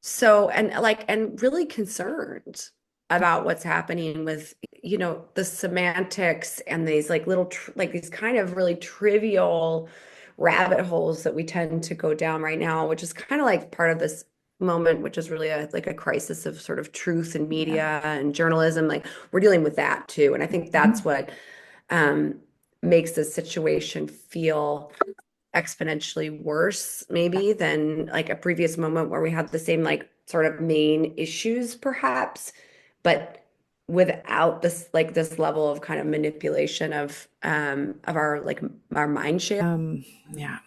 So, and really concerned about what's happening with, the semantics and these like little, these kind of really trivial rabbit holes that we tend to go down right now, which is kind of like part of this moment, which is really a crisis of sort of truth in media and journalism. Like, we're dealing with that too. And I think that's what makes the situation feel exponentially worse maybe than like a previous moment where we had the same like sort of main issues perhaps, but without this level of kind of manipulation of our mind share. Yeah.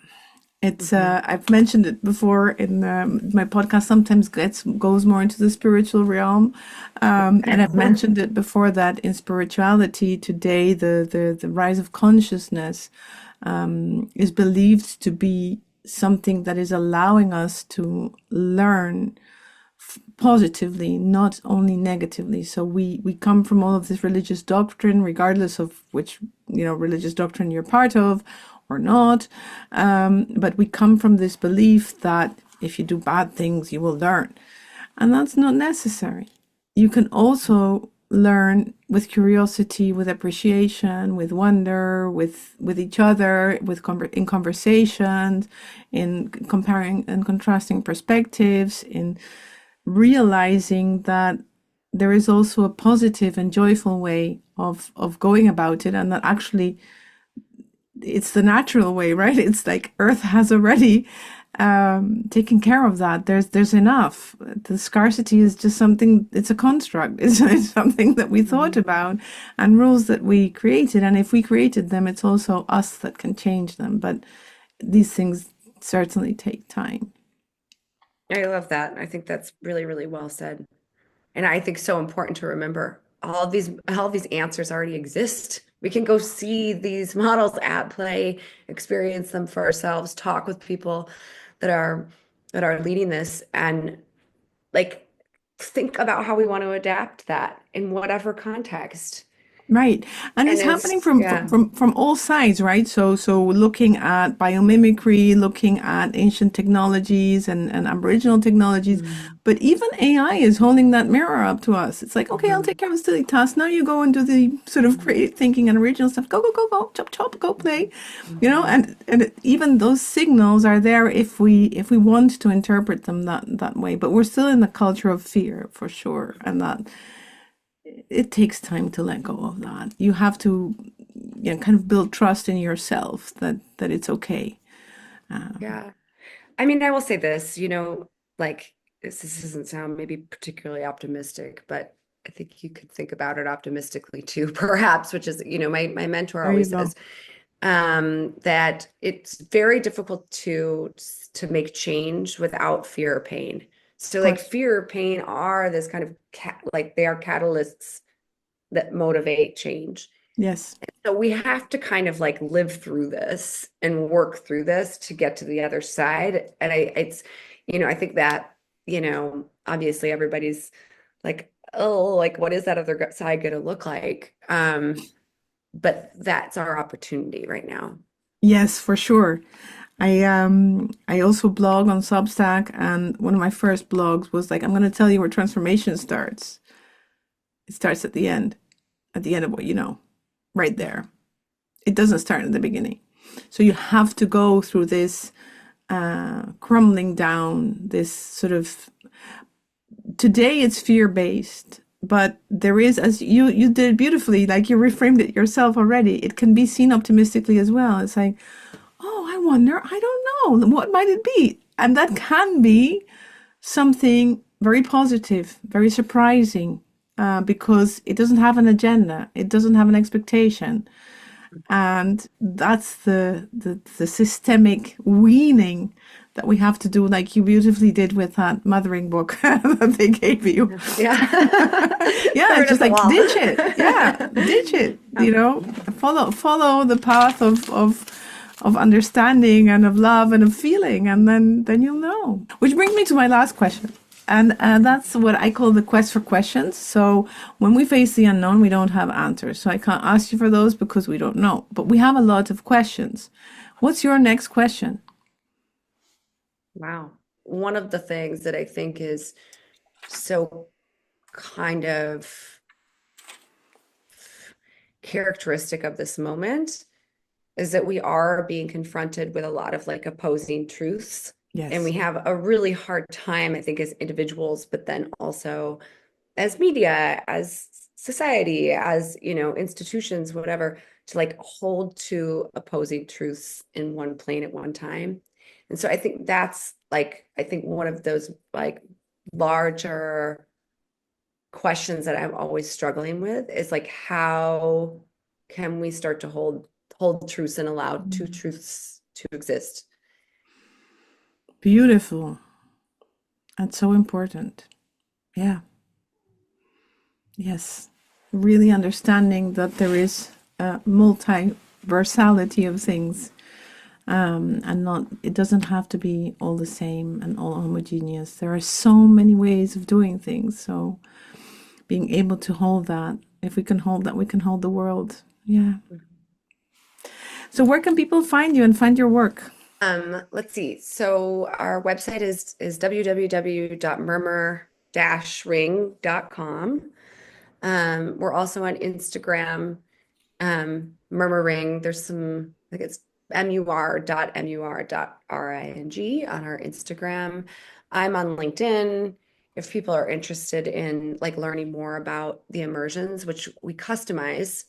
It's I've mentioned it before in my podcast. Sometimes goes more into the spiritual realm, and I've mentioned it before that in spirituality today, the rise of consciousness is believed to be something that is allowing us to learn positively, not only negatively. So we come from all of this religious doctrine, regardless of which religious doctrine you're part of or not, but we come from this belief that if you do bad things you will learn, and that's not necessary. You can also learn with curiosity, with appreciation, with wonder, with each other, in conversations, in comparing and contrasting perspectives, in realizing that there is also a positive and joyful way of going about it, and that actually it's the natural way, right? It's like Earth has already taking care of that. There's enough. The scarcity is just something. It's a construct. It's something that we thought Mhm. about and rules that we created. And if we created them, it's also us that can change them. But these things certainly take time. I love that. I think that's really, really well said. And I think so important to remember all of these answers already exist. We can go see these models at play, experience them for ourselves, talk with people that are that are leading this, and like think about how we want to adapt that in whatever context. Right. And And it's happening it's from yeah. all sides, right? So looking at biomimicry, looking at ancient technologies and Aboriginal technologies, Mhm. but even AI is holding that mirror up to us. It's like, okay, I'll Mhm. take care of the silly task. Now you go and do the sort of Mhm. creative thinking and original stuff. Go, go, go, go, chop, chop, go play. Mhm. Even those signals are there if we want to interpret them that way. But we're still in the culture of fear for sure. And that it takes time to let go of that. You have to, kind of build trust in yourself that it's okay. Yeah. I mean, I will say this, like this doesn't sound maybe particularly optimistic, but I think you could think about it optimistically too, perhaps, which is, my mentor There you always go. says, that it's very difficult to make change without fear or pain. So Of like course. fear or pain are this kind of like they are catalysts that motivate change. Yes. So we have to kind of like live through this and work through this to get to the other side. And I think that, obviously everybody's like, oh, like what is that other side going to look like? But that's our opportunity right now. Yes, for sure. I also blog on Substack, and one of my first blogs was like, I'm going to tell you where transformation starts. It starts at the end of what you know, right there. It doesn't start in the beginning. So you have to go through this crumbling down, this sort of today it's fear based, but there is, as you did beautifully, like you reframed it yourself already, it can be seen optimistically as well. It's like, oh, I wonder, I don't know, what might it be? And that can be something very positive, very surprising, because it doesn't have an agenda, it doesn't have an expectation. And that's the systemic weaning that we have to do, like you beautifully did with that mothering book that they gave you. Yeah. Yeah, Throw it's it at just the like wall. ditch it. Yeah, ditch it. Follow the path of understanding and of love and of feeling, and then you'll know. Which brings me to my last question. And that's what I call the quest for questions. So when we face the unknown, we don't have answers. So I can't ask you for those because we don't know. But we have a lot of questions. What's your next question? Wow. One of the things that I think is so kind of characteristic of this moment is that we are being confronted with a lot of like opposing truths. And we Yes. have a really hard time, I think, as individuals, but then also as media, as society, as, institutions, whatever, to like hold two opposing truths in one plane at one time. And so I think that's like, I think one of those like larger questions that I'm always struggling with is like, how can we start to hold truths and allow two truths to exist? Beautiful. That's so important. Yeah. Yes. Really understanding that there is a multiversality of things, and not, it doesn't have to be all the same and all homogeneous. There are so many ways of doing things. So being able to hold that, if we can hold that, we can hold the world. Yeah. So where can people find you and find your work? Let's see. So our website is www.murmur-ring.com. We're also on Instagram, Murmur Ring. There's I think it's mur.mur.ring on our Instagram. I'm on LinkedIn. If people are interested in like learning more about the immersions, which we customize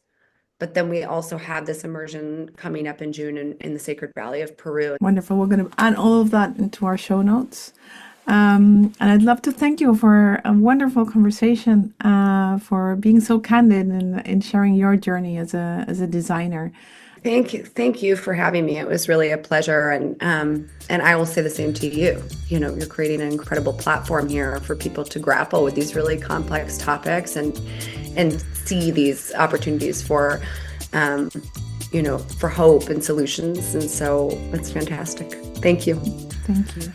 But then we also have this immersion coming up in June in the Sacred Valley of Peru. Wonderful. We're going to add all of that into our show notes. And I'd love to thank you for a wonderful conversation, for being so candid in sharing your journey as a designer. Thank you for having me. It was really a pleasure, and I will say the same to you. You know, you're creating an incredible platform here for people to grapple with these really complex topics and see these opportunities for, for hope and solutions. And so it's fantastic. Thank you. Thank you.